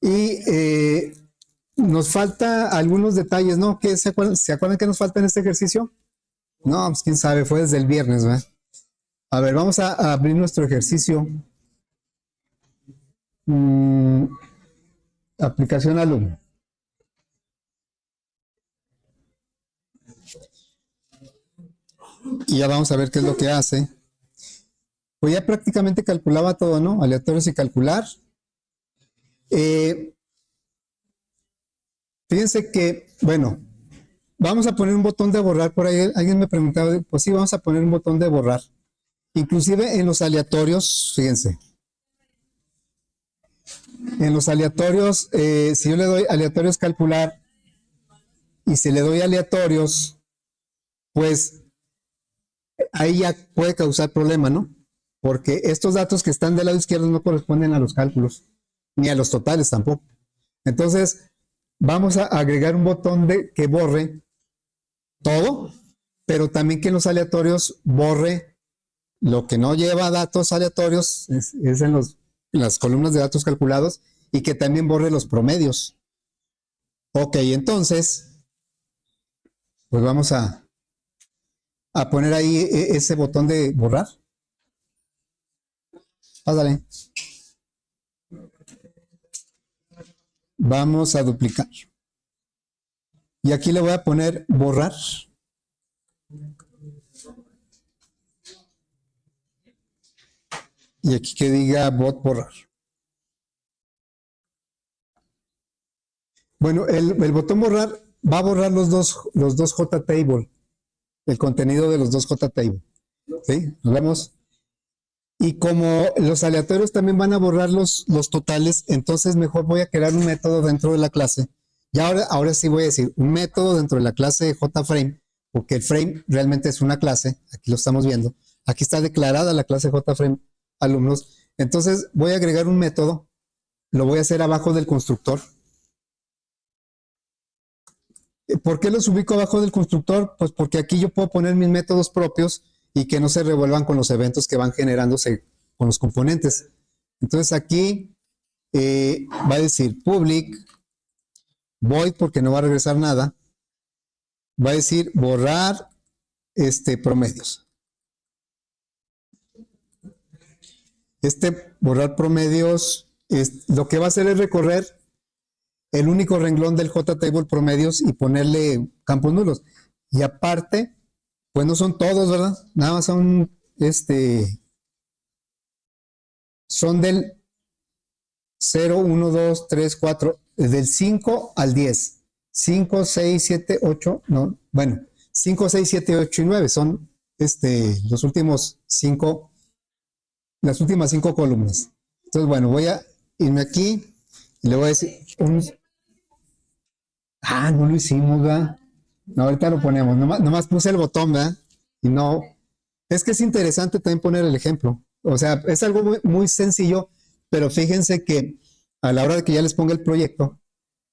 Y nos falta algunos detalles, ¿no? ¿Se acuerdan que nos falta en este ejercicio? No, pues quién sabe, fue desde el viernes, ¿verdad? A ver, vamos a abrir nuestro ejercicio. Mm, aplicación alumno. Y ya vamos a ver qué es lo que hace. Pues ya prácticamente calculaba todo, ¿no? Aleatorios y calcular. Eh, fíjense que, bueno, vamos a poner un botón de borrar por ahí. Alguien me preguntaba, pues sí, vamos a poner un botón de borrar. Inclusive en los aleatorios, fíjense. En los aleatorios, si yo le doy aleatorios calcular y si le doy aleatorios, pues ahí ya puede causar problema, ¿no? Porque estos datos que están del lado izquierdo no corresponden a los cálculos, ni a los totales tampoco. Entonces, vamos a agregar un botón que borre todo, pero también que en los aleatorios borre lo que no lleva datos aleatorios, es en las columnas de datos calculados, y que también borre los promedios. Ok, entonces, pues vamos a poner ahí ese botón de borrar. Pásale. Vamos a duplicar. Y aquí le voy a poner borrar. Y aquí que diga bot borrar. Bueno, el botón borrar va a borrar los dos JTable, el contenido de los dos JTable. ¿Sí? Nos vemos. Y como los aleatorios también van a borrar los totales, entonces mejor voy a crear un método dentro de la clase. Y ahora sí voy a decir un método dentro de la clase JFrame, porque el frame realmente es una clase, aquí lo estamos viendo. Aquí está declarada la clase JFrame alumnos. Entonces voy a agregar un método, lo voy a hacer abajo del constructor. ¿Por qué los ubico abajo del constructor? Pues porque aquí yo puedo poner mis métodos propios y que no se revuelvan con los eventos que van generándose con los componentes. Entonces aquí va a decir public void porque no va a regresar nada. Va a decir borrar promedios. Borrar promedios, lo que va a hacer es recorrer el único renglón del JTable promedios y ponerle campos nulos. Y aparte, pues no son todos, ¿verdad? Nada más son del 0, 1, 2, 3, 4, del 5 al 10. 5, 6, 7, 8, no, bueno, 5, 6, 7, 8 y 9 son los últimos 5, las últimas 5 columnas. Entonces, bueno, voy a irme aquí y le voy a decir no lo hicimos, ¿verdad? No, ahorita lo ponemos. Nomás puse el botón, ¿verdad? Y no. Es que es interesante también poner el ejemplo. O sea, es algo muy, muy sencillo, pero fíjense que a la hora de que ya les ponga el proyecto,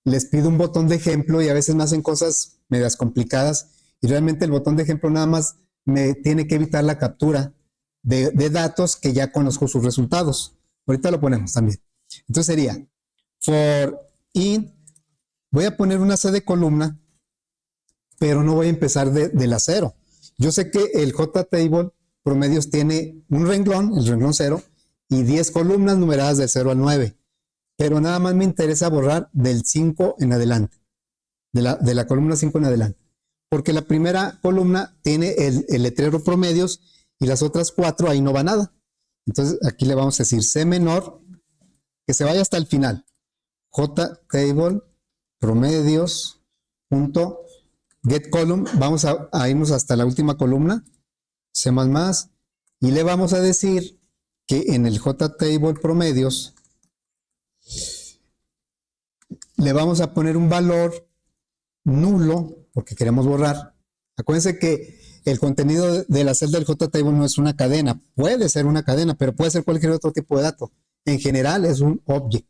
les pido un botón de ejemplo y a veces me hacen cosas medias complicadas y realmente el botón de ejemplo nada más me tiene que evitar la captura de datos que ya conozco sus resultados. Ahorita lo ponemos también. Entonces sería for in, voy a poner una C de columna, pero no voy a empezar de la cero. Yo sé que el JTable promedios tiene un renglón, el renglón 0, y 10 columnas numeradas del 0 al 9, pero nada más me interesa borrar del 5 en adelante, de la columna 5 en adelante, porque la primera columna tiene el letrero promedios y las otras 4 ahí no va nada. Entonces aquí le vamos a decir C menor, que se vaya hasta el final, JTable promedios punto get column, vamos a irnos hasta la última columna, C++, y le vamos a decir que en el JTable promedios le vamos a poner un valor nulo, porque queremos borrar. Acuérdense que el contenido de la celda del JTable no es una cadena, puede ser una cadena, pero puede ser cualquier otro tipo de dato. En general es un object.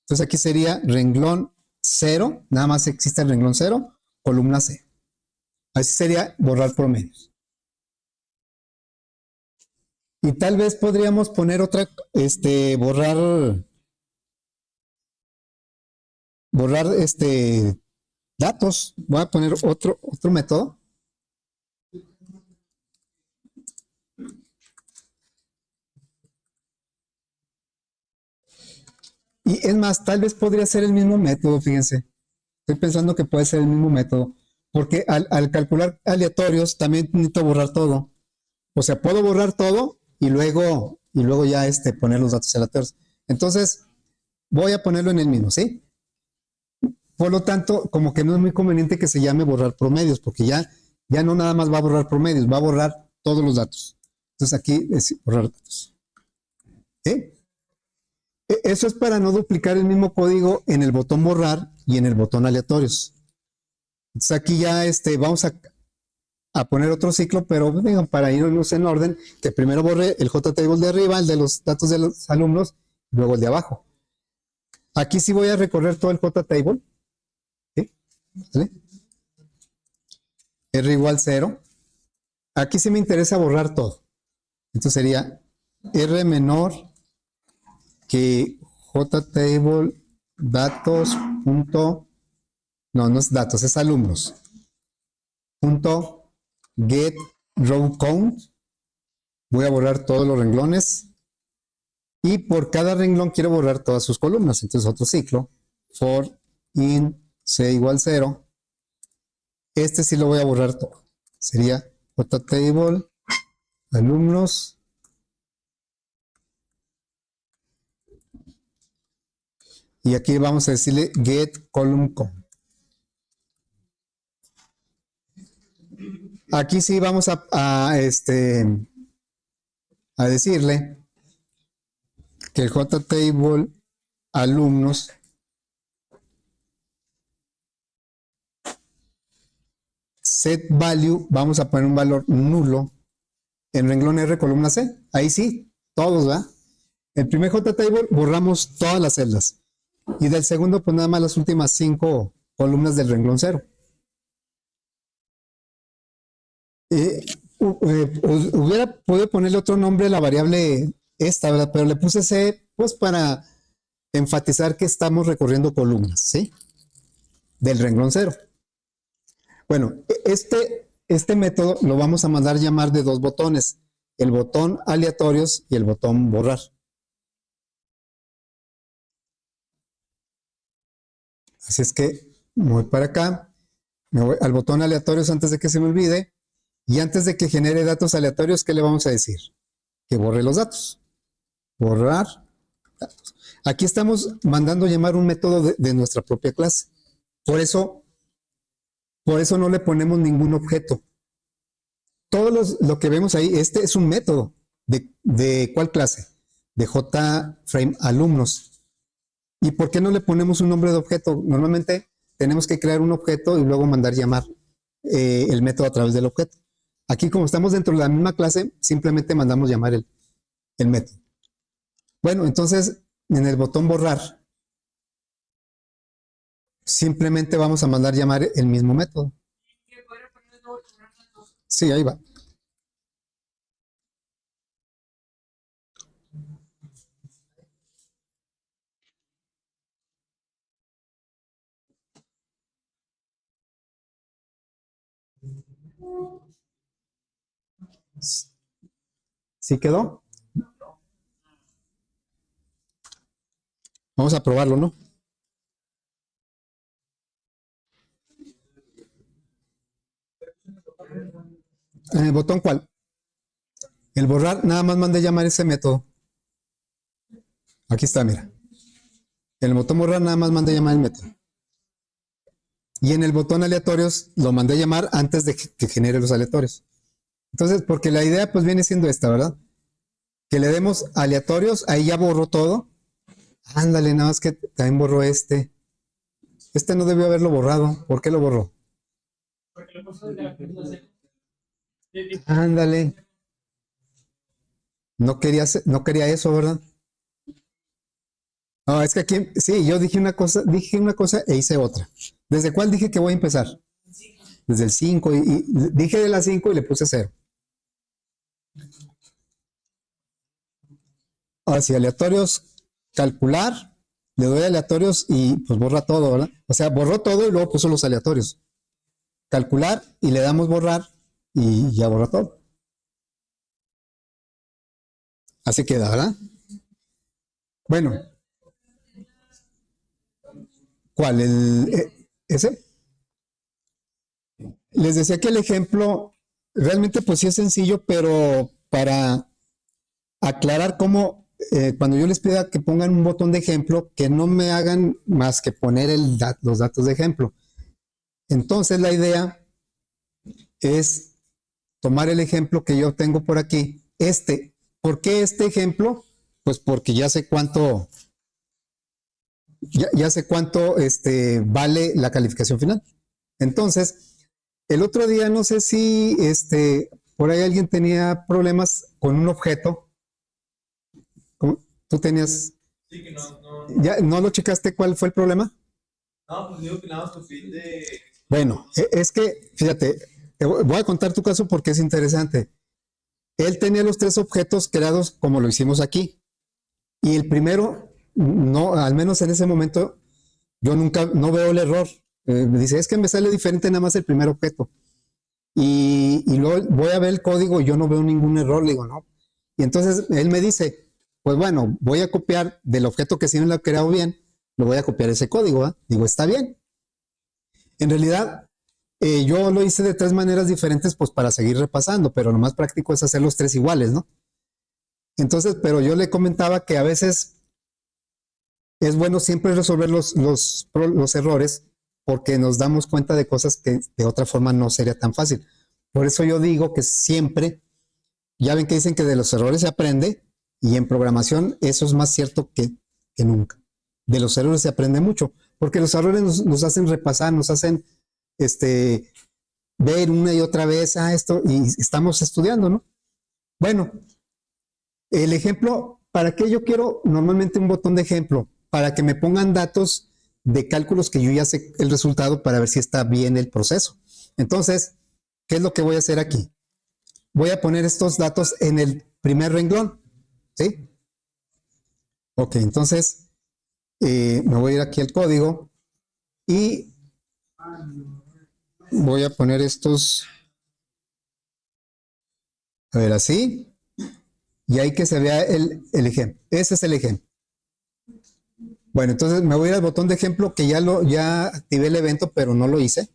Entonces aquí sería renglón 0, nada más existe el renglón 0, columna C. Así sería borrar promedios. Y tal vez podríamos poner otra, borrar borrar datos. Voy a poner otro método. Y es más, tal vez podría ser el mismo método, fíjense. Estoy pensando que puede ser el mismo método. Porque al calcular aleatorios también necesito borrar todo. O sea, puedo borrar todo y luego ya poner los datos aleatorios. Entonces, voy a ponerlo en el mismo, ¿sí? Por lo tanto, como que no es muy conveniente que se llame borrar promedios, porque ya no nada más va a borrar promedios, va a borrar todos los datos. Entonces aquí es borrar datos. ¿Sí? Eso es para no duplicar el mismo código en el botón borrar y en el botón aleatorios. Entonces aquí ya vamos a poner otro ciclo, pero digan, para irnos en orden, que primero borre el JTable de arriba, el de los datos de los alumnos, luego el de abajo. Aquí sí voy a recorrer todo el JTable. ¿Sí? ¿Sí? R igual 0. Aquí sí me interesa borrar todo. Entonces sería R menor que JTable datos punto, no es datos, es alumnos, punto get row count. Voy a borrar todos los renglones y por cada renglón quiero borrar todas sus columnas. Entonces otro ciclo, for in c igual 0. Sí lo voy a borrar todo. Sería JTable alumnos y aquí vamos a decirle get column count. Aquí sí vamos a decirle que el JTable alumnos set value, vamos a poner un valor nulo en renglón R columna C. Ahí sí, todos, ¿verdad? El primer JTable borramos todas las celdas y del segundo pues nada más las últimas 5 columnas del renglón 0. Hubiera podido ponerle otro nombre a la variable ¿verdad? Pero le puse C pues para enfatizar que estamos recorriendo columnas, ¿sí? Del renglón 0. Bueno, este método lo vamos a mandar llamar de dos botones, el botón aleatorios y el botón borrar. Así es que me voy para acá, me voy al botón aleatorios antes de que se me olvide y antes de que genere datos aleatorios, ¿qué le vamos a decir? Que borre los datos. Borrar datos. Aquí estamos mandando llamar un método de nuestra propia clase. Por eso no le ponemos ningún objeto. Todo lo que vemos ahí, es un método. ¿De cuál clase? De JFrame alumnos. ¿Y por qué no le ponemos un nombre de objeto? Normalmente tenemos que crear un objeto y luego mandar llamar el método a través del objeto. Aquí, como estamos dentro de la misma clase, simplemente mandamos llamar el método. Bueno, entonces, en el botón borrar, simplemente vamos a mandar llamar el mismo método. Sí, ahí va. ¿Sí quedó? Vamos a probarlo, ¿no? ¿En el botón cuál? El borrar, nada más mandé llamar ese método. Aquí está, mira. En el botón borrar nada más mandé llamar el método. Y en el botón aleatorios lo mandé llamar antes de que genere los aleatorios. Entonces, porque la idea pues viene siendo esta, ¿verdad? Que le demos aleatorios, ahí ya borró todo. Ándale, nada más que también borró este. Este no debió haberlo borrado. ¿Por qué lo borró? Ándale. No quería eso, ¿verdad? No, es que aquí, sí, yo dije una cosa e hice otra. ¿Desde cuál dije que voy a empezar? Desde el 5 y dije de las 5 y le puse 0. Ahora sí, aleatorios, calcular Le doy aleatorios y pues borra todo, ¿verdad? O sea, borró todo y luego puso los aleatorios. Calcular y le damos borrar y ya borra todo. Así queda, ¿verdad? Bueno, ¿cuál? ¿Ese? Les decía que el ejemplo realmente pues sí es sencillo, pero para aclarar cómo, cuando yo les pida que pongan un botón de ejemplo, que no me hagan más que poner los datos de ejemplo. Entonces la idea es tomar el ejemplo que yo tengo por aquí. ¿Por qué este ejemplo? Pues porque ya sé cuánto, ya sé cuánto vale la calificación final. Entonces, el otro día no sé si por ahí alguien tenía problemas con un objeto. ¿Tú tenías? Sí, que ¿Ya no lo checaste cuál fue el problema? No, pues digo que nada más tu fin de... Bueno, es que, fíjate, te voy a contar tu caso porque es interesante. Él tenía los tres objetos creados como lo hicimos aquí. Y el primero, no, al menos en ese momento, yo nunca, no veo el error. Me dice, es que me sale diferente nada más el primer objeto. Y luego voy a ver el código y yo no veo ningún error. Le digo, no. Y entonces él me dice, pues bueno, voy a copiar del objeto que sí me lo ha creado bien, lo voy a copiar ese código. ¿Eh? Digo, está bien. En realidad, yo lo hice de tres maneras diferentes, pues para seguir repasando, pero lo más práctico es hacer los tres iguales, ¿no? Entonces, pero yo le comentaba que a veces es bueno siempre resolver los errores porque nos damos cuenta de cosas que de otra forma no sería tan fácil. Por eso yo digo que siempre, ya ven que dicen que de los errores se aprende y en programación eso es más cierto que nunca. De los errores se aprende mucho porque los errores nos hacen repasar, nos hacen ver una y otra vez esto y estamos estudiando, ¿no? Bueno, el ejemplo, ¿para qué yo quiero normalmente un botón de ejemplo? Para que me pongan datos de cálculos que yo ya sé el resultado para ver si está bien el proceso. Entonces, ¿qué es lo que voy a hacer aquí? Voy a poner estos datos en el primer renglón, ¿sí? Ok, entonces me voy a ir aquí al código y voy a poner estos, a ver, así, y ahí que se vea el ejemplo. Ese es el ejemplo. Bueno, entonces me voy a ir al botón de ejemplo que ya activé el evento, pero no lo hice.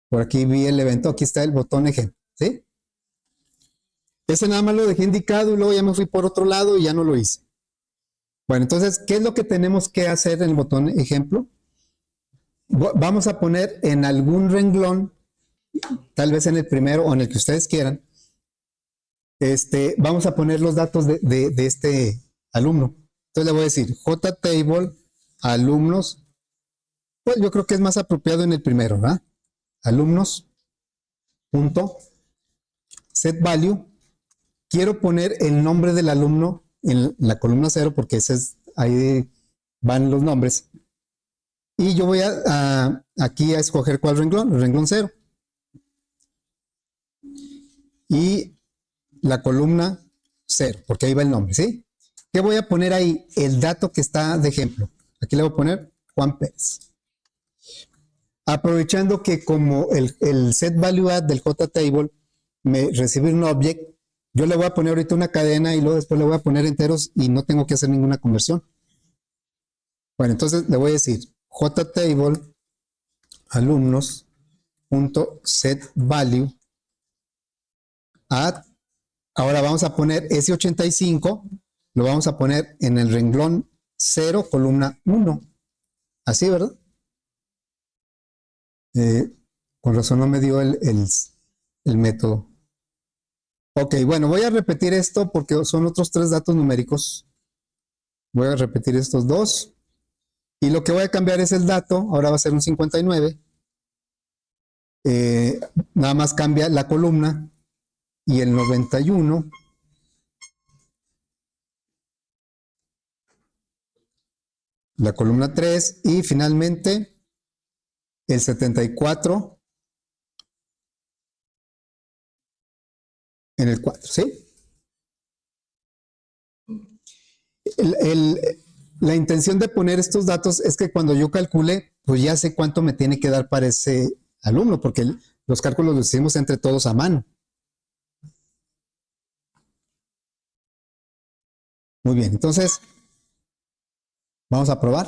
Por aquí vi el evento, aquí está el botón ejemplo, ¿sí? Ese nada más lo dejé indicado y luego ya me fui por otro lado y ya no lo hice. Bueno, entonces, ¿qué es lo que tenemos que hacer en el botón ejemplo? Vamos a poner en algún renglón, tal vez en el primero o en el que ustedes quieran, vamos a poner los datos de este alumno. Entonces le voy a decir JTable alumnos, pues yo creo que es más apropiado en el primero, ¿verdad? Alumnos punto set value. Quiero poner el nombre del alumno en la columna 0 porque ahí van los nombres. Y yo voy aquí a escoger cuál renglón, el renglón 0. Y la columna 0, porque ahí va el nombre, ¿sí? ¿Qué voy a poner ahí? El dato que está de ejemplo. Aquí le voy a poner Juan Pérez. Aprovechando que como el set value add del JTable me recibe un object, yo le voy a poner ahorita una cadena y luego después le voy a poner enteros y no tengo que hacer ninguna conversión. Bueno, entonces le voy a decir JTable alumnos.setValue add. Ahora vamos a poner ese 85, lo vamos a poner en el renglón 0, columna 1. Así, ¿verdad? Eh, con razón no me dio el método. Ok, bueno, voy a repetir esto porque son otros tres datos numéricos. Voy a repetir estos dos. Y lo que voy a cambiar es el dato. Ahora va a ser un 59. Nada más cambia la columna. Y el 91. La columna 3. Y finalmente el 74 en el 4. ¿Sí? El, el, la intención de poner estos datos es que cuando yo calcule, pues ya sé cuánto me tiene que dar para ese alumno, porque los cálculos los hicimos entre todos a mano. Muy bien, entonces, vamos a probar.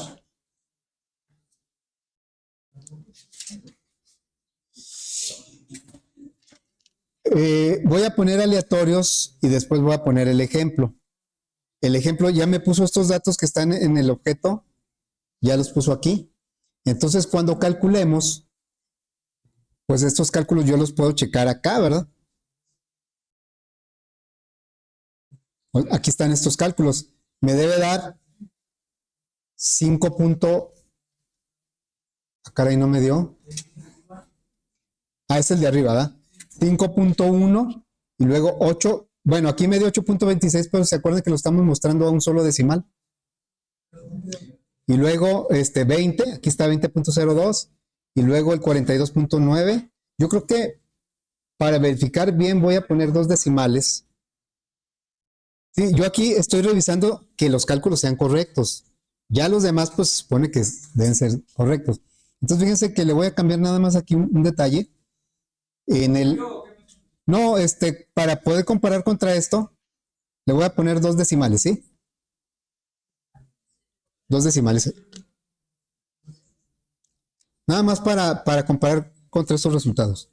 Voy a poner aleatorios y después voy a poner el ejemplo. El ejemplo ya me puso estos datos que están en el objeto, ya los puso aquí. Entonces, cuando calculemos, pues estos cálculos yo los puedo checar acá, ¿verdad? Aquí están estos cálculos. Me debe dar 5. Caray, no me dio. Es el de arriba, ¿verdad? 5.1 y luego 8. Bueno, aquí me dio 8.26, pero se acuerdan que lo estamos mostrando a un solo decimal. Y luego 20, aquí está 20.02 y luego el 42.9. Yo creo que para verificar bien voy a poner 2 decimales. Sí, yo aquí estoy revisando que los cálculos sean correctos. Ya los demás pues se supone que deben ser correctos. Entonces fíjense que le voy a cambiar nada más aquí un detalle. No, para poder comparar contra esto, le voy a poner 2 decimales, ¿sí? 2 decimales. Nada más para comparar contra estos resultados.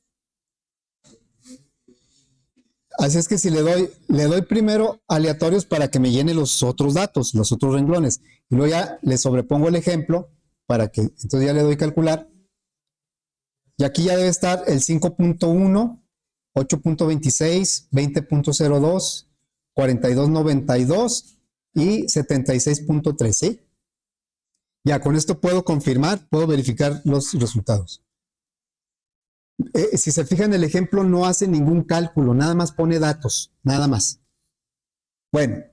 Así es que si le doy primero aleatorios para que me llene los otros datos, los otros renglones. Y luego ya le sobrepongo el ejemplo para que, entonces ya le doy calcular. Y aquí ya debe estar el 5.1, 8.26, 20.02, 42.92 y 76.3, ¿sí? Ya con esto puedo confirmar, puedo verificar los resultados. Si se fijan, el ejemplo no hace ningún cálculo, nada más pone datos, nada más. Bueno,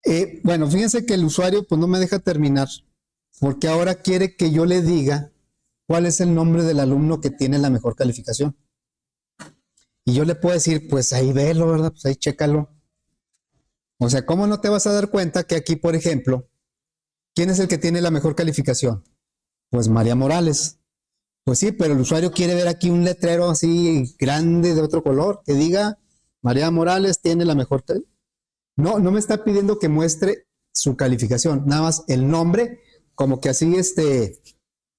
fíjense que el usuario pues no me deja terminar, porque ahora quiere que yo le diga cuál es el nombre del alumno que tiene la mejor calificación. Y yo le puedo decir, pues ahí velo, ¿verdad? Pues ahí chécalo. O sea, ¿cómo no te vas a dar cuenta que aquí, por ejemplo, ¿quién es el que tiene la mejor calificación? Pues María Morales. Pues sí, pero el usuario quiere ver aquí un letrero así grande de otro color que diga María Morales tiene la mejor. No me está pidiendo que muestre su calificación, nada más el nombre, como que así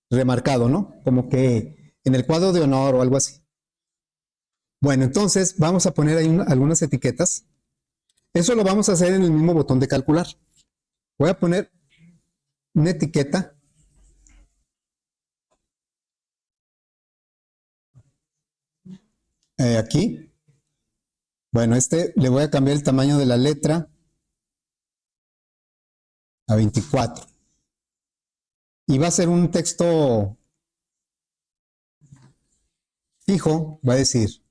remarcado, ¿no? Como que en el cuadro de honor o algo así. Bueno, entonces vamos a poner ahí algunas etiquetas. Eso lo vamos a hacer en el mismo botón de calcular. Voy a poner una etiqueta. Aquí. Bueno, le voy a cambiar el tamaño de la letra a 24. Y va a ser un texto fijo, va a decir,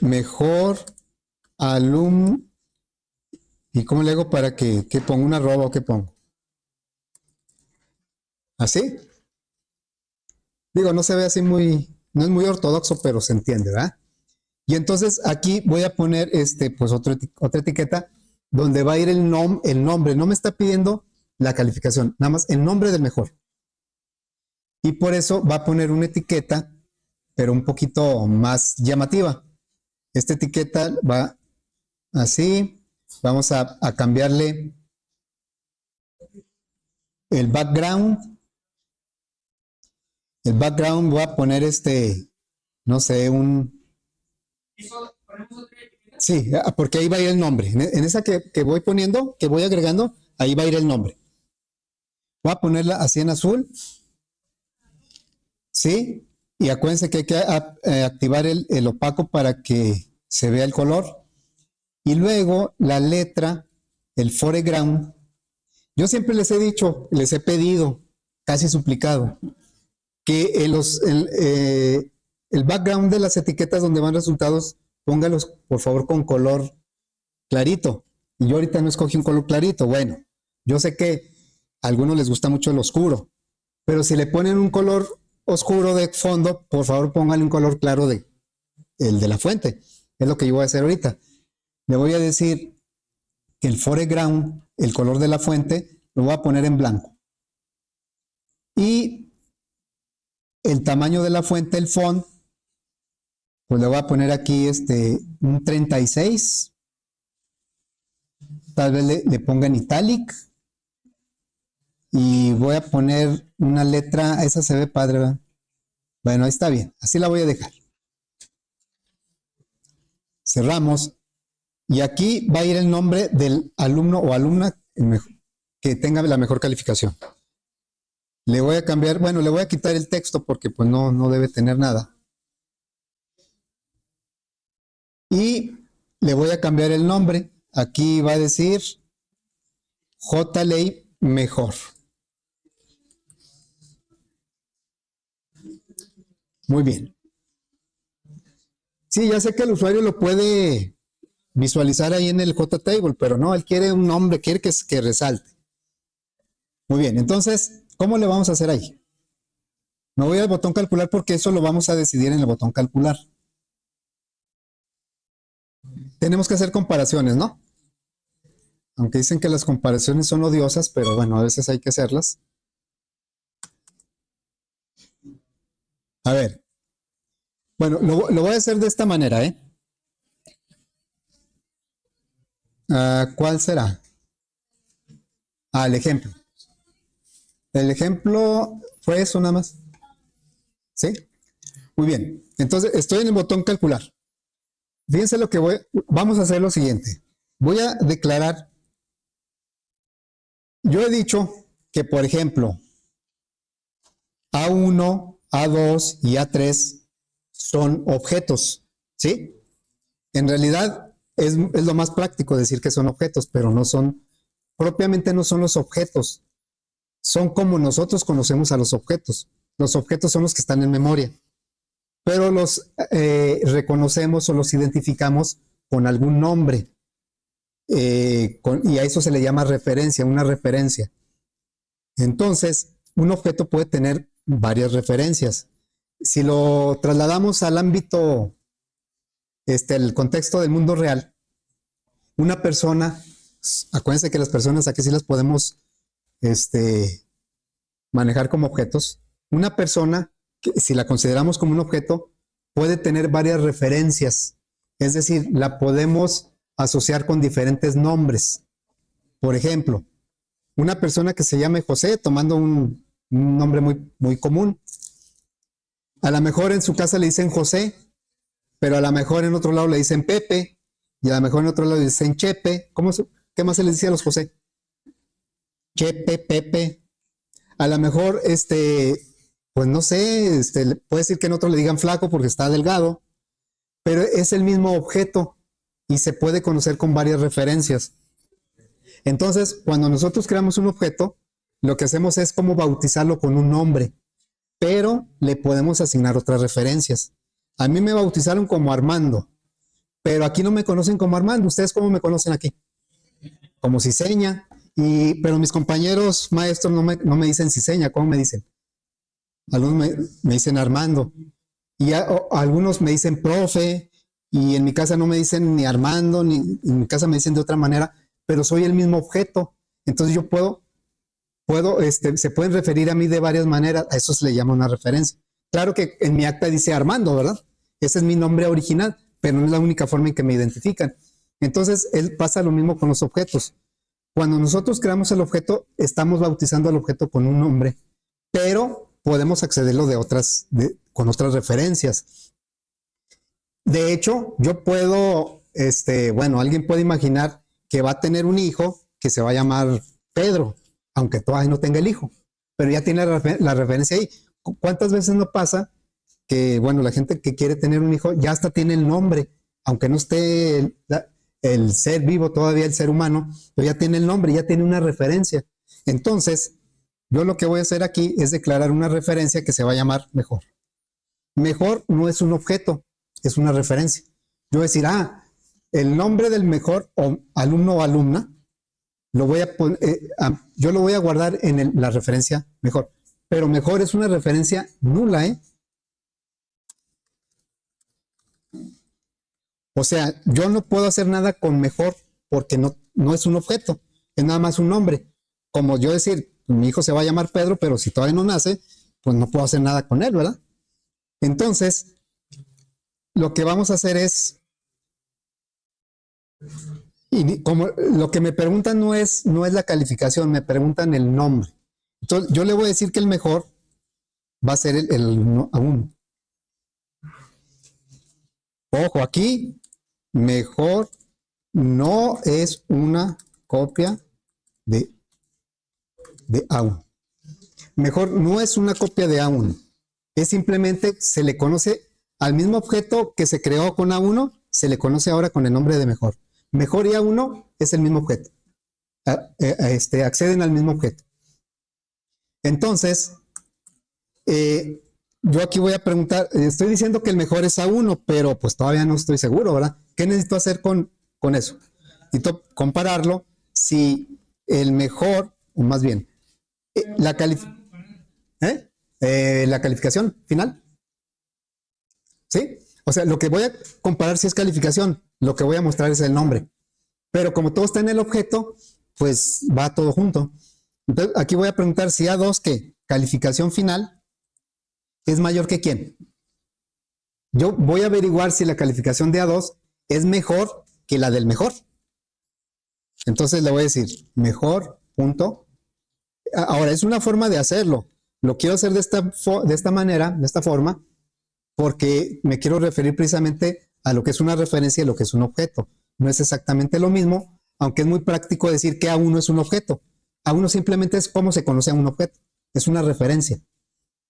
mejor alumno. ¿Y cómo le hago para que ponga una arroba o qué pongo? ¿Así? Digo, no se ve así no es muy ortodoxo, pero se entiende, ¿verdad? Y entonces aquí voy a poner pues otra etiqueta donde va a ir el nombre. No me está pidiendo la calificación, nada más el nombre del mejor. Y por eso va a poner una etiqueta, pero un poquito más llamativa. Esta etiqueta va así. Vamos a cambiarle el background. El background voy a poner no sé, Sí, porque ahí va a ir el nombre. En esa que voy poniendo, que voy agregando, ahí va a ir el nombre. Voy a ponerla así en azul. ¿Sí? Y acuérdense que hay que activar el opaco para que se vea el color. Y luego la letra, el foreground. Yo siempre les he dicho, les he pedido, casi suplicado, que el background de las etiquetas donde van resultados, póngalos por favor con color clarito. Y yo ahorita no escogí un color clarito. Bueno, yo sé que a algunos les gusta mucho el oscuro, pero si le ponen un color oscuro de fondo, por favor pónganle un color claro el de la fuente. Es lo que yo voy a hacer ahorita. Le voy a decir que el foreground, el color de la fuente, lo voy a poner en blanco. Y el tamaño de la fuente, el font, pues le voy a poner aquí un 36. Tal vez le ponga en italic. Y voy a poner una letra, esa se ve padre, ¿verdad? Bueno, ahí está bien, así la voy a dejar. Cerramos. Y aquí va a ir el nombre del alumno o alumna que tenga la mejor calificación. Le voy a cambiar, bueno, le voy a quitar el texto porque pues no debe tener nada. Y le voy a cambiar el nombre. Aquí va a decir J. Ley mejor. Muy bien. Sí, ya sé que el usuario lo puede visualizar ahí en el JTable, pero no, él quiere un nombre, quiere que resalte. Muy bien, entonces, ¿cómo le vamos a hacer ahí? Me voy al botón calcular porque eso lo vamos a decidir en el botón calcular. Tenemos que hacer comparaciones, ¿no? Aunque dicen que las comparaciones son odiosas, pero bueno, a veces hay que hacerlas. A ver. Bueno, lo voy a hacer de esta manera, ¿eh? ¿Cuál será? El ejemplo. El ejemplo fue eso nada más. ¿Sí? Muy bien. Entonces, estoy en el botón calcular. Fíjense lo que vamos a hacer lo siguiente. Voy a declarar. Yo he dicho que, por ejemplo, A1, A2 y A3 son objetos, ¿sí? En realidad es lo más práctico decir que son objetos, pero no son, propiamente no son los objetos. Son como nosotros conocemos a los objetos. Los objetos son los que están en memoria, pero los reconocemos o los identificamos con algún nombre. Y a eso se le llama referencia, una referencia. Entonces, un objeto puede tener varias referencias. Si lo trasladamos al ámbito, el contexto del mundo real, una persona, acuérdense que las personas aquí sí las podemos manejar como objetos. Una persona, si la consideramos como un objeto, puede tener varias referencias. Es decir, la podemos asociar con diferentes nombres. Por ejemplo, una persona que se llame José, tomando un nombre muy común. A lo mejor en su casa le dicen José, pero a lo mejor en otro lado le dicen Pepe, y a lo mejor en otro lado le dicen Chepe. ¿Qué más se les dice a los José? Chepe, Pepe. A lo mejor, pues no sé, puede decir que en otro le digan flaco porque está delgado, pero es el mismo objeto y se puede conocer con varias referencias. Entonces, cuando nosotros creamos un objeto, lo que hacemos es como bautizarlo con un nombre, pero le podemos asignar otras referencias. A mí me bautizaron como Armando, pero aquí no me conocen como Armando. ¿Ustedes cómo me conocen aquí? Como Ciseña. Pero mis compañeros maestros no me dicen Ciseña, ¿cómo me dicen? Algunos me dicen Armando. Y algunos me dicen profe, y en mi casa no me dicen ni Armando, ni en mi casa me dicen de otra manera, pero soy el mismo objeto. Entonces yo se pueden referir a mí de varias maneras, a eso se le llama una referencia. Claro que en mi acta dice Armando, ¿verdad? Ese es mi nombre original, pero no es la única forma en que me identifican. Entonces, pasa lo mismo con los objetos. Cuando nosotros creamos el objeto, estamos bautizando al objeto con un nombre, pero podemos accederlo con otras referencias. De hecho, yo puedo, alguien puede imaginar que va a tener un hijo que se va a llamar Pedro, aunque todavía no tenga el hijo, pero ya tiene la referencia ahí. ¿Cuántas veces no pasa que, la gente que quiere tener un hijo ya hasta tiene el nombre, aunque no esté el ser vivo todavía, el ser humano, pero ya tiene el nombre, ya tiene una referencia? Entonces, yo lo que voy a hacer aquí es declarar una referencia que se va a llamar mejor. Mejor no es un objeto, es una referencia. Yo voy a decir, el nombre del mejor alumno o alumna, yo lo voy a guardar en la referencia mejor. Pero mejor es una referencia nula, ¿eh? O sea, yo no puedo hacer nada con mejor porque no es un objeto, es nada más un nombre. Como yo decir, mi hijo se va a llamar Pedro, pero si todavía no nace, pues no puedo hacer nada con él, ¿verdad? Entonces, lo que vamos a hacer es, y como lo que me preguntan no es la calificación, me preguntan el nombre. Entonces, yo le voy a decir que el mejor va a ser el A1. Ojo, aquí, mejor no es una copia de, de A1. Mejor no es una copia de A1. Es simplemente, se le conoce al mismo objeto que se creó con A1, se le conoce ahora con el nombre de mejor. Mejor y A1 es el mismo objeto. Acceden al mismo objeto. Entonces, yo aquí voy a preguntar, estoy diciendo que el mejor es A1, pero pues todavía no estoy seguro, ¿verdad? ¿Qué necesito hacer con eso? Necesito compararlo si el mejor, o más bien, la, la calificación final, ¿sí? O sea, lo que voy a comparar si es calificación, lo que voy a mostrar es el nombre. Pero como todo está en el objeto, pues va todo junto. Entonces, aquí voy a preguntar si A2, ¿qué? Calificación final, ¿es mayor que quién? Yo voy a averiguar si la calificación de A2 es mejor que la del mejor. Entonces le voy a decir, mejor, punto. Ahora, es una forma de hacerlo. Lo quiero hacer de esta manera, de esta forma, porque me quiero referir precisamente a lo que es una referencia y lo que es un objeto. No es exactamente lo mismo, aunque es muy práctico decir que A1 es un objeto. A1 simplemente es cómo se conoce a un objeto. Es una referencia.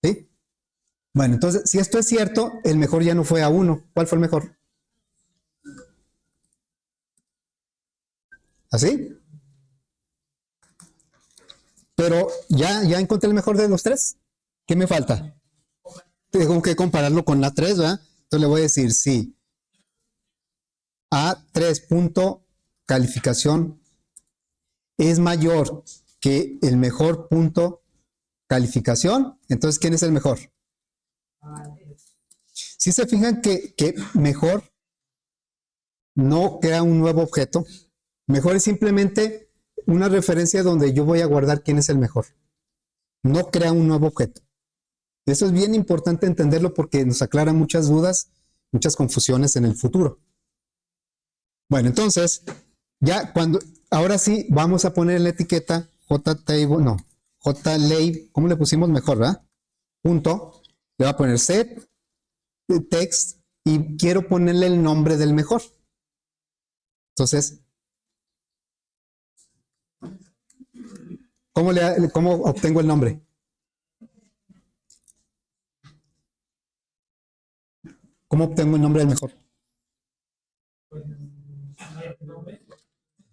¿Sí? Bueno, entonces, si esto es cierto, el mejor ya no fue A1. ¿Cuál fue el mejor? ¿Así? Pero ya encontré el mejor de los tres. ¿Qué me falta? Tengo que compararlo con la 3, ¿verdad? Entonces le voy a decir, sí, A3 punto calificación es mayor que el mejor punto calificación. Entonces, ¿quién es el mejor? Si se fijan que mejor no crea un nuevo objeto, mejor es simplemente una referencia donde yo voy a guardar quién es el mejor. No crea un nuevo objeto. Eso es bien importante entenderlo porque nos aclara muchas dudas, muchas confusiones en el futuro. Bueno, entonces, ya cuando, ahora sí, vamos a poner la etiqueta JTable, no, JLabel, ¿cómo le pusimos mejor, verdad? Punto, le voy a poner set, text, y quiero ponerle el nombre del mejor. Entonces, ¿cómo obtengo el nombre? ¿Cómo obtengo el nombre del mejor?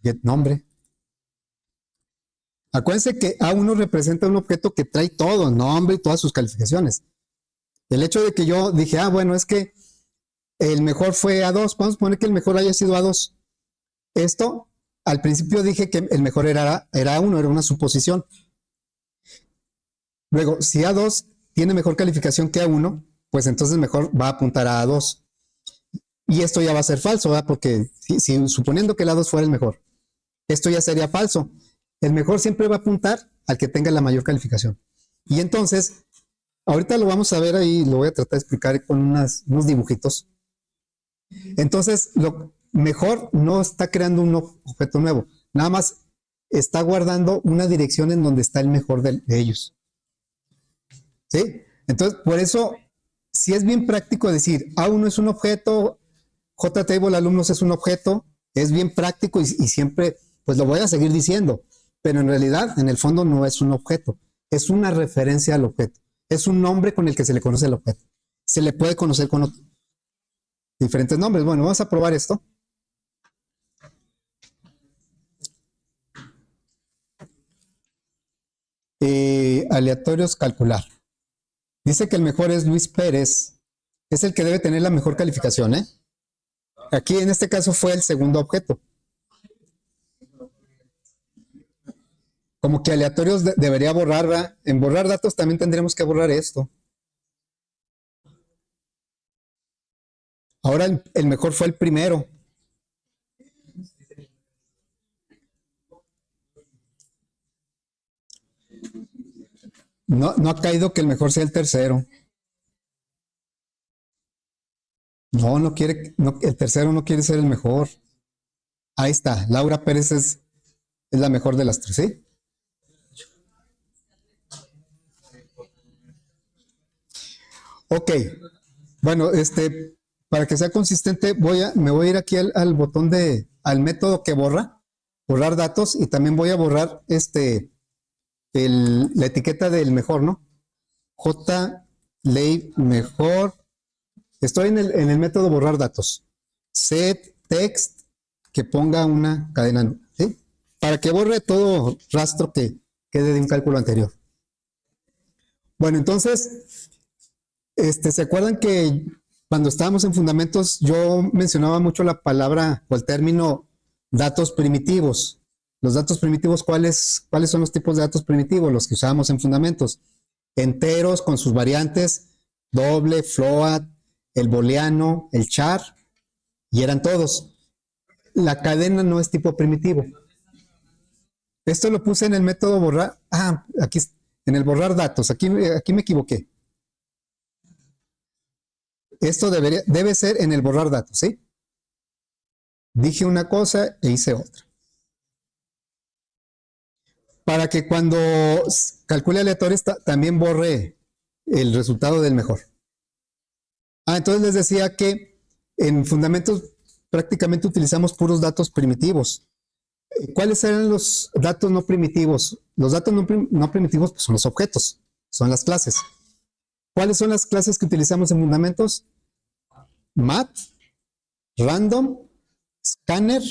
Get nombre. Acuérdense que A1 representa un objeto que trae todo, nombre y todas sus calificaciones. El hecho de que yo dije, bueno, es que el mejor fue A2, vamos a poner que el mejor haya sido A2. Esto, al principio dije que el mejor era A1, era una suposición. Luego, si A2 tiene mejor calificación que A1, pues entonces mejor va a apuntar a A2. Y esto ya va a ser falso, ¿verdad? Porque suponiendo que el A2 fuera el mejor, esto ya sería falso. El mejor siempre va a apuntar al que tenga la mayor calificación. Y entonces, ahorita lo vamos a ver ahí, lo voy a tratar de explicar con unos dibujitos. Entonces, lo mejor no está creando un objeto nuevo, nada más está guardando una dirección en donde está el mejor de ellos. ¿Sí? Entonces, por eso, si es bien práctico decir A1 es un objeto, JTable alumnos es un objeto, es bien práctico y siempre, pues lo voy a seguir diciendo, pero en realidad, en el fondo no es un objeto, es una referencia al objeto, es un nombre con el que se le conoce el objeto. Se le puede conocer con diferentes nombres. Bueno, vamos a probar esto. Aleatorios calcular. Dice que el mejor es Luis Pérez, es el que debe tener la mejor calificación, ¿eh? Aquí en este caso fue el segundo objeto. Como que aleatorios debería borrar, ¿verdad? En borrar datos también tendríamos que borrar esto. Ahora el mejor fue el primero. No ha caído que el mejor sea el tercero. No quiere, el tercero no quiere ser el mejor. Ahí está, Laura Pérez es la mejor de las tres, ¿sí? Ok, bueno, para que sea consistente, me voy a ir aquí al botón al método que borrar datos, y también voy a borrar la etiqueta del mejor, ¿no? J, ley, mejor. Estoy en el método borrar datos. Set text, que ponga una cadena, ¿sí? Para que borre todo rastro que quede de un cálculo anterior. Bueno, entonces, ¿se acuerdan que cuando estábamos en fundamentos yo mencionaba mucho la palabra o el término datos primitivos? Los datos primitivos, ¿cuáles son los tipos de datos primitivos? Los que usábamos en fundamentos. Enteros con sus variantes, doble, float, el booleano, el char, y eran todos. La cadena no es tipo primitivo. Esto lo puse en el método borrar. Aquí, en el borrar datos. Aquí me equivoqué. Esto debe ser en el borrar datos, ¿sí? Dije una cosa e hice otra. Para que cuando calcule aleatorios también borre el resultado del mejor. Entonces les decía que en fundamentos prácticamente utilizamos puros datos primitivos. ¿Cuáles eran los datos no primitivos? Los datos no primitivos pues, son los objetos, son las clases. ¿Cuáles son las clases que utilizamos en fundamentos? Math, random, scanner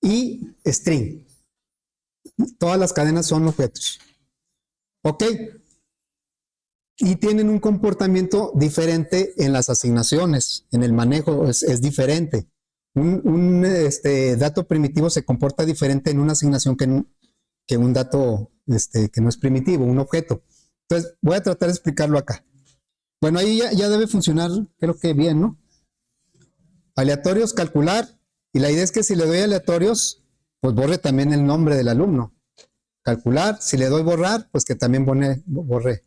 y string. Todas las cadenas son objetos. ¿Ok? Y tienen un comportamiento diferente en las asignaciones, en el manejo es diferente. Un dato primitivo se comporta diferente en una asignación que un dato que no es primitivo, un objeto. Entonces, voy a tratar de explicarlo acá. Bueno, ahí ya debe funcionar, creo que bien, ¿no? Aleatorios, calcular, y la idea es que si le doy aleatorios, pues borre también el nombre del alumno. Calcular, si le doy borrar, pues que también borre.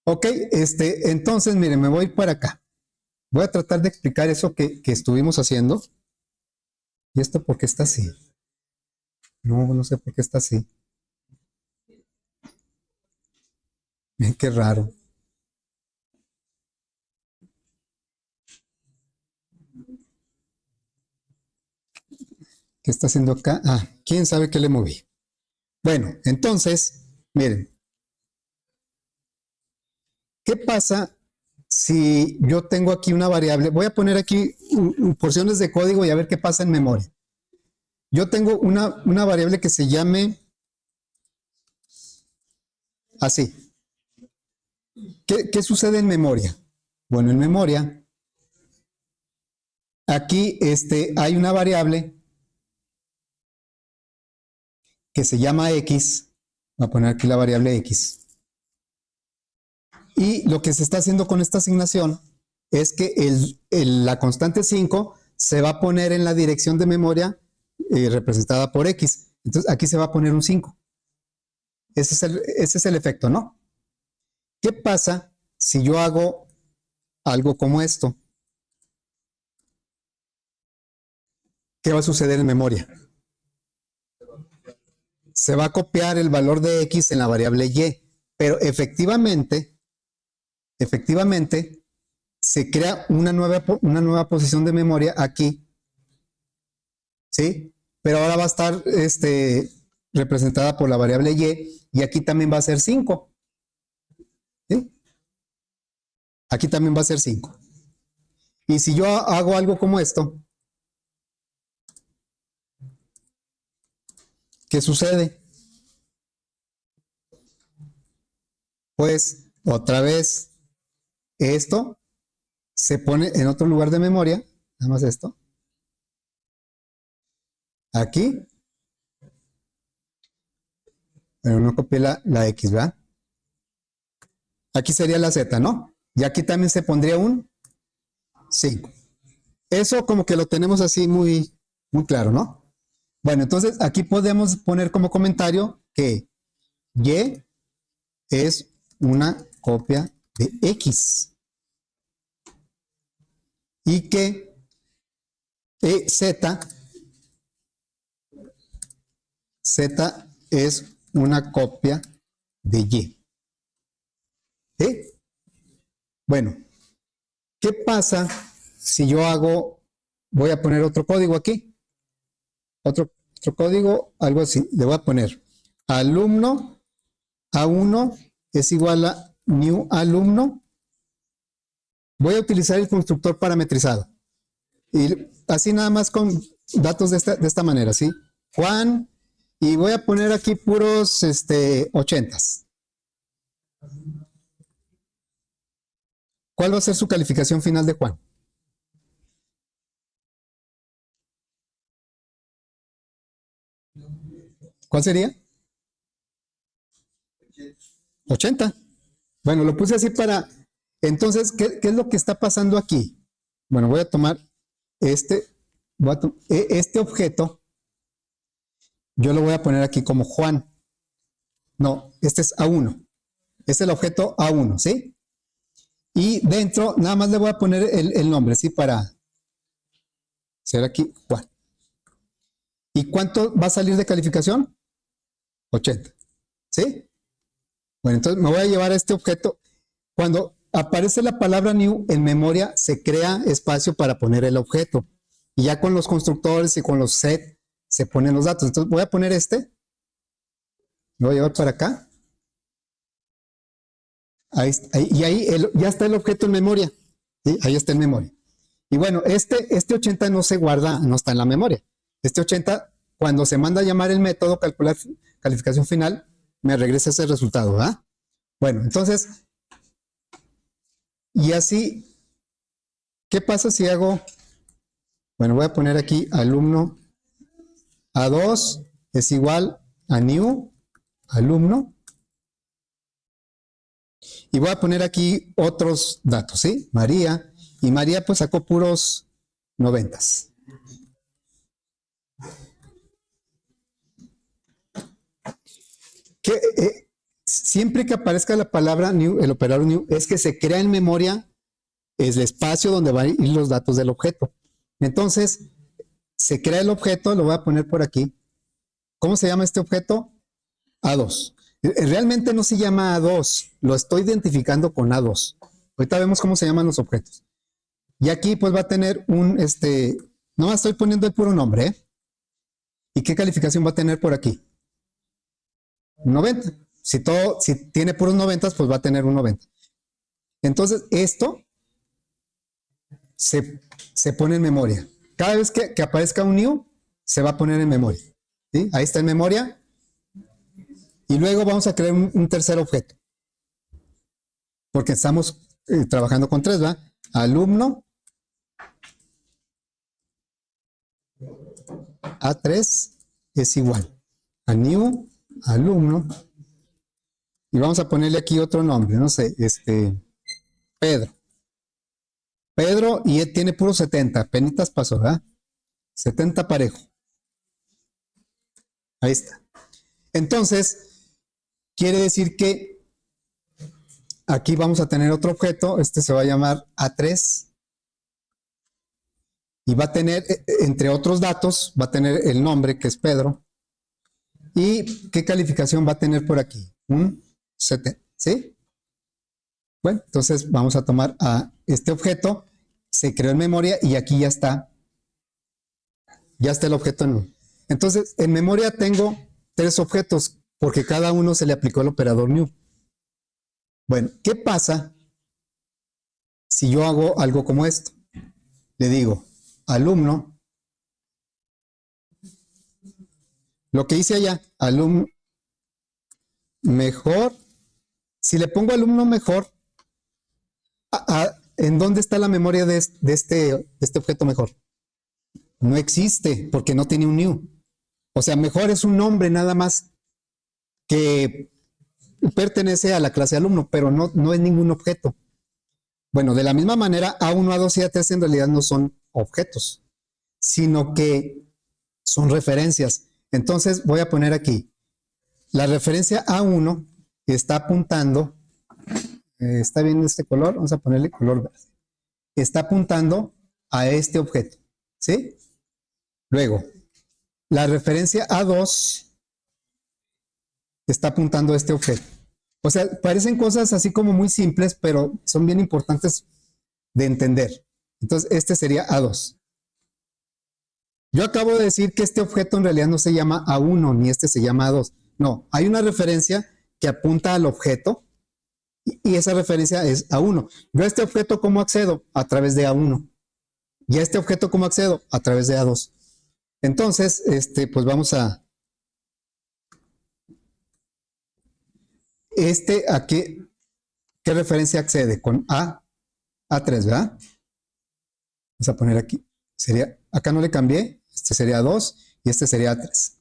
Ok, entonces, miren, me voy para acá. Voy a tratar de explicar eso que estuvimos haciendo. ¿Y esto por qué está así? No sé por qué está así. Miren qué raro. ¿Qué está haciendo acá? ¿Quién sabe qué le moví? Bueno, entonces, miren. ¿Qué pasa si yo tengo aquí una variable? Voy a poner aquí porciones de código y a ver qué pasa en memoria. Yo tengo una variable que se llame así. ¿Qué sucede en memoria? Bueno, en memoria, aquí hay una variable que se llama x. Voy a poner aquí la variable x. Y lo que se está haciendo con esta asignación es que la constante 5 se va a poner en la dirección de memoria representada por x. Entonces aquí se va a poner un 5. Ese es el efecto, ¿no? ¿Qué pasa si yo hago algo como esto? ¿Qué va a suceder en memoria? Se va a copiar el valor de x en la variable y, pero efectivamente se crea una nueva posición de memoria aquí, ¿sí? Pero ahora va a estar representada por la variable y aquí también va a ser 5. ¿Sí? Aquí también va a ser 5. Y si yo hago algo como esto, ¿qué sucede? Pues otra vez esto se pone en otro lugar de memoria, nada más esto. Aquí, pero no copié la X, ¿verdad? Aquí sería la Z, ¿no? Y aquí también se pondría un 5. Eso como que lo tenemos así muy claro, ¿no? Bueno, entonces aquí podemos poner como comentario que Y es una copia de X y que Z es una copia de Y. ¿Sí? Bueno, ¿qué pasa si yo voy a poner otro código aquí? Otro código, algo así. Le voy a poner alumno A1 es igual a new alumno. Voy a utilizar el constructor parametrizado. Y así nada más con datos de esta manera, ¿sí? Juan, y voy a poner aquí puros 80s. ¿Cuál va a ser su calificación final de Juan? ¿Cuál sería? 80. Bueno, lo puse así para... Entonces, ¿qué es lo que está pasando aquí? Bueno, voy a tomar este objeto, yo lo voy a poner aquí como Juan. No, este es A1. Este es el objeto A1, ¿sí? Y dentro, nada más le voy a poner el nombre, ¿sí? Para ser aquí Juan. ¿Y cuánto va a salir de calificación? 80, ¿sí? Bueno, entonces me voy a llevar a este objeto. Cuando aparece la palabra new en memoria, se crea espacio para poner el objeto. Y ya con los constructores y con los set se ponen los datos. Entonces voy a poner lo voy a llevar para acá. Y ahí ya está el objeto en memoria. ¿Sí? Ahí está en memoria. Y bueno, este 80 no se guarda, no está en la memoria. Este 80, cuando se manda a llamar el método calcular calificación final, me regresa ese resultado, ¿verdad? Bueno, entonces, y así, ¿qué pasa si hago? Bueno, voy a poner aquí alumno A2 es igual a new alumno. Y voy a poner aquí otros datos, ¿sí? María. Y María pues sacó puros 90s. Siempre que aparezca la palabra new, el operador new, es que se crea en memoria el espacio donde van a ir los datos del objeto. Entonces, se crea el objeto, lo voy a poner por aquí. ¿Cómo se llama este objeto? A2. Realmente no se llama A2, lo estoy identificando con A2. Ahorita vemos cómo se llaman los objetos. Y aquí pues va a tener nomás estoy poniendo el puro nombre, ¿eh? ¿Y qué calificación va a tener por aquí? 90. Si tiene puros 90, pues va a tener un 90. Entonces, esto se pone en memoria. Cada vez que aparezca un new, se va a poner en memoria. ¿Sí? Ahí está en memoria. Y luego vamos a crear un tercer objeto. Porque estamos trabajando con tres, ¿va? Alumno A3 es igual a new alumno. Y vamos a ponerle aquí otro nombre, no sé, Pedro. Pedro, y él tiene puro 70, penitas pasó, ¿verdad? 70 parejo. Ahí está. Entonces, quiere decir que aquí vamos a tener otro objeto, se va a llamar A3, y va a tener, entre otros datos, va a tener el nombre, que es Pedro, y qué calificación va a tener por aquí, un 70, ¿sí? Bueno, entonces vamos a tomar a este objeto, se creó en memoria y aquí ya está el objeto Entonces, en memoria tengo tres objetos, porque cada uno se le aplicó el operador new. Bueno, ¿qué pasa si yo hago algo como esto? Le digo, alumno, lo que hice allá, alumno mejor, si le pongo alumno mejor, ¿en dónde está la memoria de este objeto mejor? No existe, porque no tiene un new. O sea, mejor es un nombre nada más que pertenece a la clase alumno, pero no es ningún objeto. Bueno, de la misma manera, A1, A2 y A3 en realidad no son objetos, sino que son referencias. Entonces voy a poner aquí, la referencia A1 está apuntando, ¿está bien este color? Vamos a ponerle color verde. Está apuntando a este objeto, ¿sí? Luego, la referencia A2 está apuntando a este objeto. O sea, parecen cosas así como muy simples, pero son bien importantes de entender. Entonces, este sería A2. Yo acabo de decir que este objeto en realidad no se llama A1, ni este se llama A2. No, hay una referencia que apunta al objeto y esa referencia es A1. Yo a este objeto, ¿cómo accedo? A través de A1. Y a este objeto, ¿cómo accedo? A través de A2. Entonces, pues vamos a... ¿a qué referencia accede? Con A3, ¿verdad? Vamos a poner aquí. Sería, acá no le cambié, este sería A2 y este sería A3.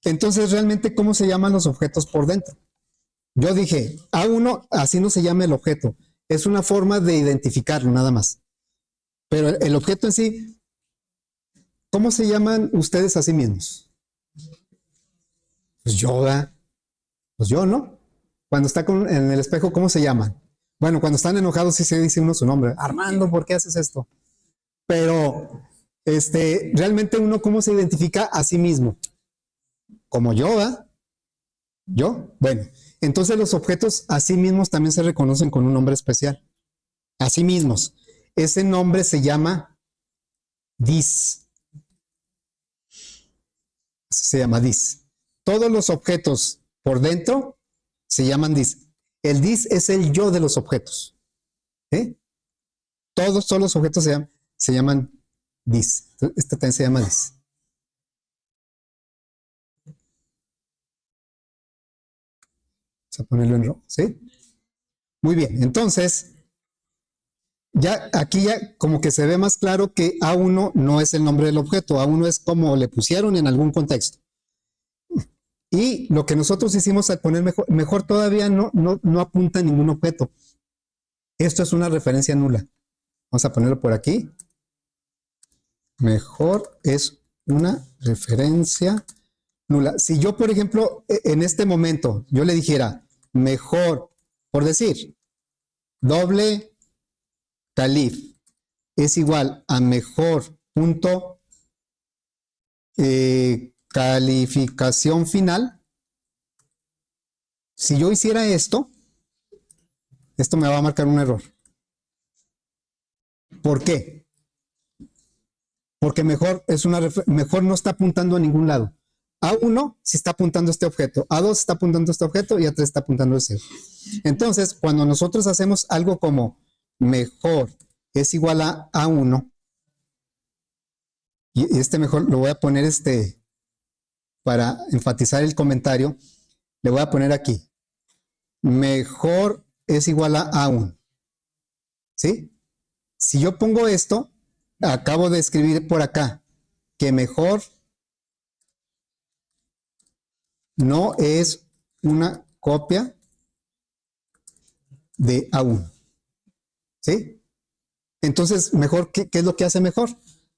Entonces, realmente, ¿cómo se llaman los objetos por dentro? Yo dije, A1, así no se llama el objeto. Es una forma de identificarlo, nada más. Pero el objeto en sí, ¿cómo se llaman ustedes a sí mismos? Pues yo, ¿verdad? Pues yo, ¿no? Cuando está en el espejo, ¿cómo se llaman? Bueno, cuando están enojados sí se dice uno su nombre. Armando, ¿por qué haces esto? Pero, realmente uno, ¿cómo se identifica a sí mismo? Como yo, ¿verdad? ¿Yo? Bueno, entonces los objetos a sí mismos también se reconocen con un nombre especial. A sí mismos. Ese nombre se llama dis. Así se llama dis. Todos los objetos por dentro se llaman dis. El dis es el yo de los objetos. ¿Eh? Todos los objetos se llaman dis. Este también se llama dis. Vamos a ponerlo en rojo, ¿sí? Muy bien, entonces, ya aquí ya como que se ve más claro que A1 no es el nombre del objeto, A1 es como le pusieron en algún contexto. Y lo que nosotros hicimos al poner mejor todavía no apunta a ningún objeto. Esto es una referencia nula. Vamos a ponerlo por aquí. Mejor es una referencia nula. Si yo, por ejemplo, en este momento, yo le dijera mejor, por decir, doble calif es igual a mejor punto calificación final. Si yo hiciera esto me va a marcar un error. ¿Por qué? Porque mejor no está apuntando a ningún lado. A1 sí está apuntando a este objeto, A2 está apuntando a este objeto y A3 está apuntando a ese. Entonces, cuando nosotros hacemos algo como mejor es igual a A1, y este mejor lo voy a poner para enfatizar el comentario, le voy a poner aquí. Mejor es igual a A1. ¿Sí? Si yo pongo esto, acabo de escribir por acá que mejor no es una copia de A1. ¿Sí? Entonces, mejor, ¿qué es lo que hace mejor?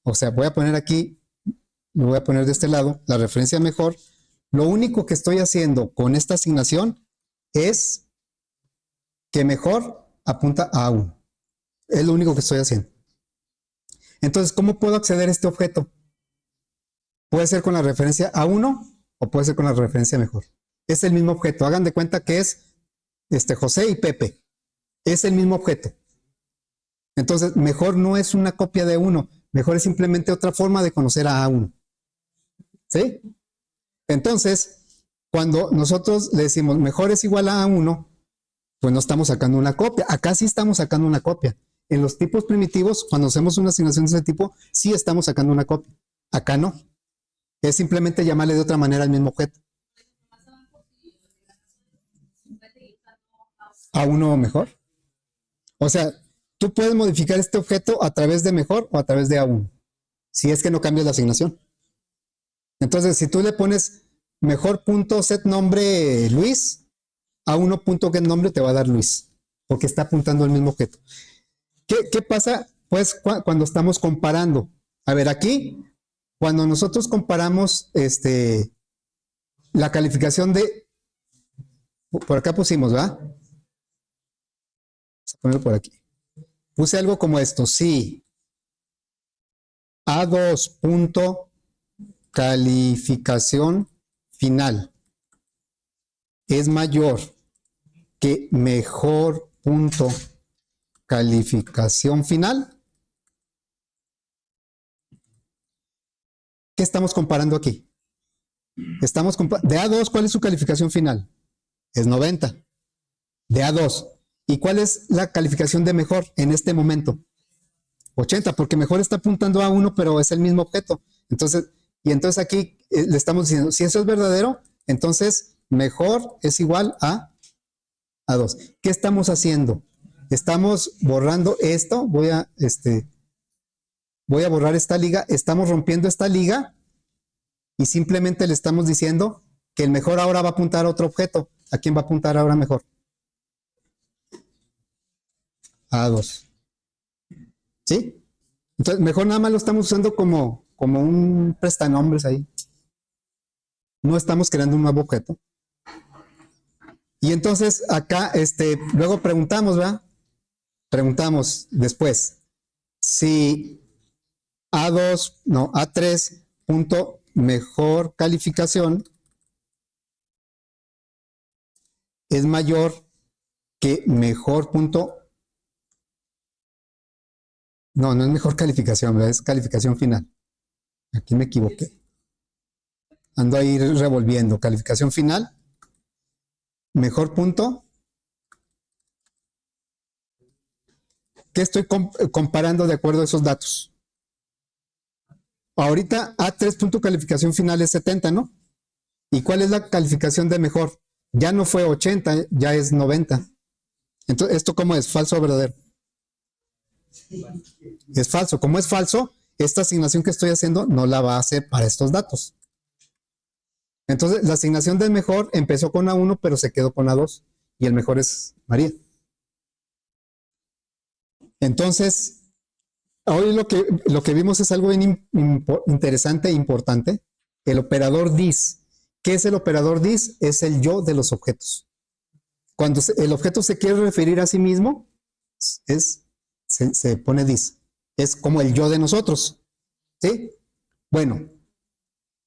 O sea, voy a poner aquí, lo voy a poner de este lado, la referencia mejor. Lo único que estoy haciendo con esta asignación es que mejor apunta a A1. Es lo único que estoy haciendo. Entonces, ¿cómo puedo acceder a este objeto? Puede ser con la referencia A1 o puede ser con la referencia mejor. Es el mismo objeto. Hagan de cuenta que es José y Pepe. Es el mismo objeto. Entonces, mejor no es una copia de A1. Mejor es simplemente otra forma de conocer a A1. ¿Sí? Entonces, cuando nosotros le decimos mejor es igual a A1, pues no estamos sacando una copia. Acá sí estamos sacando una copia. En los tipos primitivos, cuando hacemos una asignación de ese tipo, sí estamos sacando una copia. Acá no. Es simplemente llamarle de otra manera al mismo objeto. A1 mejor. O sea, tú puedes modificar este objeto a través de mejor o a través de A1. Si es que no cambias la asignación. Entonces, si tú le pones mejor punto set nombre Luis, A1 punto get nombre te va a dar Luis, porque está apuntando al mismo objeto. ¿Qué pasa? Pues cuando estamos comparando. A ver, aquí cuando nosotros comparamos la calificación de, por acá pusimos, ¿verdad? Vamos a ponerlo por aquí. Puse algo como esto, si A2 punto calificación final es mayor que mejor punto calificación final, ¿qué estamos comparando aquí? Estamos de A2, ¿cuál es su calificación final? Es 90. De A2. ¿Y cuál es la calificación de mejor en este momento? 80, porque mejor está apuntando a 1, pero es el mismo objeto. Entonces, aquí le estamos diciendo, si eso es verdadero, entonces mejor es igual a 2. ¿Qué estamos haciendo? Estamos borrando esto, voy a borrar esta liga, estamos rompiendo esta liga y simplemente le estamos diciendo que el mejor ahora va a apuntar a otro objeto. ¿A quién va a apuntar ahora mejor? A 2. ¿Sí? Entonces, mejor nada más lo estamos usando como un prestanombres ahí. No estamos creando un nuevo objeto. Y entonces acá, luego preguntamos, ¿verdad? Preguntamos después si A3 punto mejor calificación es mayor que mejor punto. No es mejor calificación, ¿verdad? Es calificación final. Aquí me equivoqué. Ando ahí revolviendo. Calificación final. Mejor punto. ¿Qué estoy comparando de acuerdo a esos datos? Ahorita A3 punto calificación final es 70, ¿no? ¿Y cuál es la calificación de mejor? Ya no fue 80, ya es 90. Entonces, ¿esto cómo es? ¿Falso o verdadero? Es falso. Como es falso, esta asignación que estoy haciendo no la va a hacer para estos datos. Entonces, la asignación del mejor empezó con A1, pero se quedó con A2. Y el mejor es María. Entonces, hoy lo que vimos es algo bien interesante e importante. El operador dis. ¿Qué es el operador dis? Es el yo de los objetos. Cuando el objeto se quiere referir a sí mismo, se pone dis. Es como el yo de nosotros. ¿Sí? Bueno,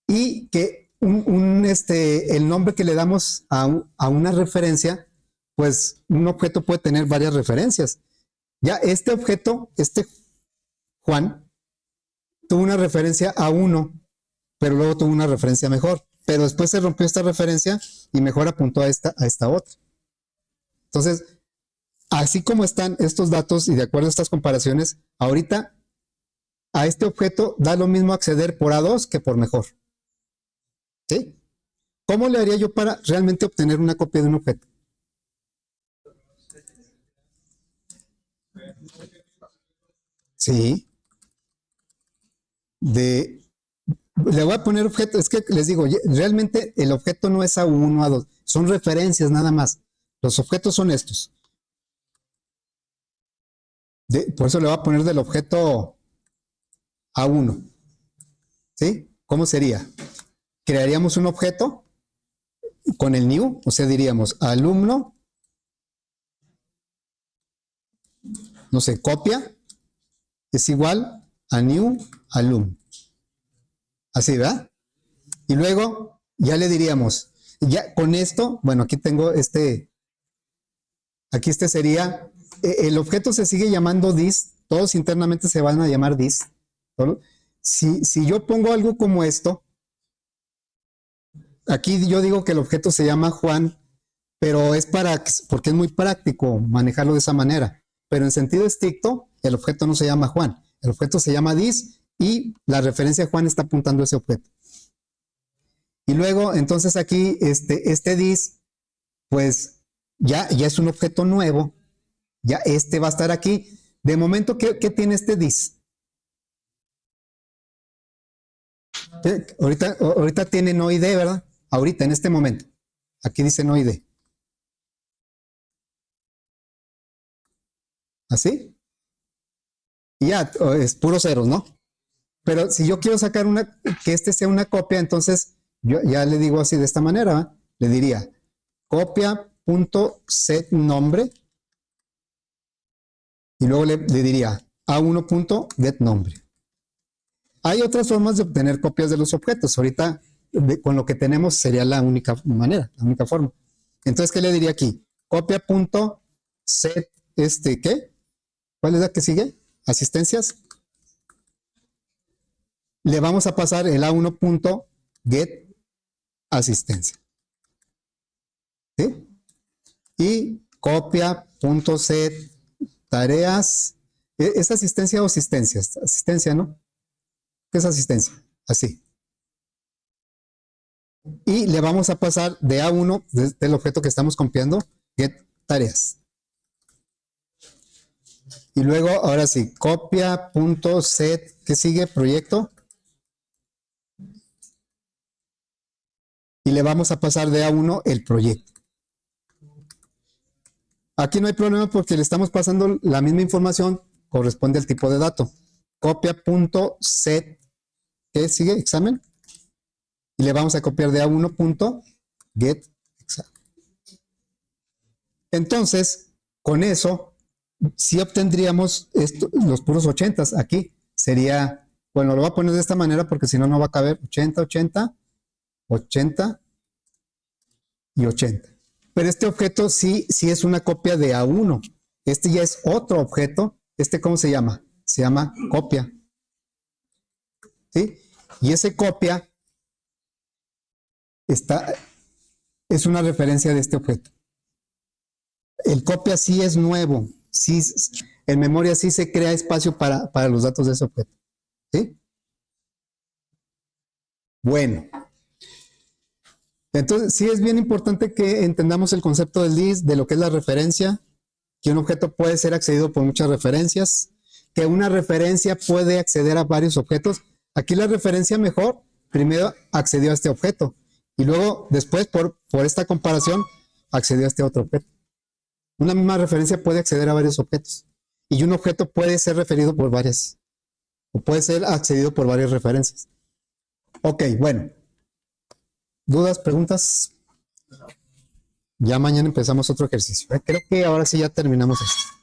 y que el nombre que le damos a una referencia, pues un objeto puede tener varias referencias. Ya este objeto, Juan, tuvo una referencia a 1, pero luego tuvo una referencia mejor. Pero después se rompió esta referencia y mejor apuntó a esta otra. Entonces, así como están estos datos y de acuerdo a estas comparaciones, ahorita a este objeto da lo mismo acceder por A2 que por mejor. ¿Sí? ¿Cómo le haría yo para realmente obtener una copia de un objeto? Sí. Le voy a poner objeto, es que les digo, realmente el objeto no es A1, A2, son referencias nada más. Los objetos son estos. Por eso le voy a poner del objeto A1. ¿Sí? ¿Cómo sería? Crearíamos un objeto con el new, o sea, diríamos alumno, no sé, copia, es igual a new alum. Así, ¿verdad? Y luego ya le diríamos, ya con esto, bueno, aquí tengo aquí sería, el objeto se sigue llamando dis, todos internamente se van a llamar dis. ¿No? Si yo pongo algo como esto, aquí yo digo que el objeto se llama Juan, pero es porque es muy práctico manejarlo de esa manera. Pero en sentido estricto, el objeto no se llama Juan, el objeto se llama dis y la referencia a Juan está apuntando a ese objeto. Y luego, entonces aquí, este dis, pues ya es un objeto nuevo, ya va a estar aquí. De momento, ¿qué tiene este dis? Ahorita tiene no ID, ¿verdad? Ahorita, en este momento. Aquí dice no ID. ¿Así? Y ya, es puro ceros, ¿no? Pero si yo quiero sacar que este sea una copia, entonces yo ya le digo así de esta manera, ¿va? Le diría copia.setNombre y luego le diría a1.getNombre. Hay otras formas de obtener copias de los objetos. Ahorita con lo que tenemos sería la única manera, la única forma. Entonces, ¿qué le diría aquí? Copia.set, ¿qué? ¿Cuál es la que sigue? Asistencias. Le vamos a pasar el a1.getAsistencia. ¿Sí? Y copia.set tareas. ¿Es asistencia o asistencia? Asistencia, ¿no? ¿Qué es asistencia? Así. Y le vamos a pasar de A1, del objeto que estamos copiando, get tareas. Y luego, ahora sí, copia.set, ¿qué sigue? Proyecto. Y le vamos a pasar de A1 el proyecto. Aquí no hay problema porque le estamos pasando la misma información, corresponde al tipo de dato. Copia.set, ¿qué sigue? Examen. Y le vamos a copiar de A1.get examen. Entonces, con eso, si obtendríamos los puros 80 aquí. Sería, bueno, lo voy a poner de esta manera porque si no, no va a caber 80, 80, 80 y 80. Pero este objeto sí es una copia de A1. Este ya es otro objeto. ¿Cómo se llama? Se llama copia. ¿Sí? Y ese copia es una referencia de este objeto. El copia sí es nuevo. Sí, en memoria sí se crea espacio para los datos de ese objeto. ¿Sí? Bueno. Entonces, sí es bien importante que entendamos el concepto del list, de lo que es la referencia, que un objeto puede ser accedido por muchas referencias, que una referencia puede acceder a varios objetos. Aquí la referencia mejor, primero accedió a este objeto, y luego, después, por esta comparación, accedió a este otro objeto. Una misma referencia puede acceder a varios objetos, y un objeto puede ser referido por varias, o puede ser accedido por varias referencias. Ok, bueno. ¿Dudas, preguntas? Ya mañana empezamos otro ejercicio. Creo que ahora sí ya terminamos esto.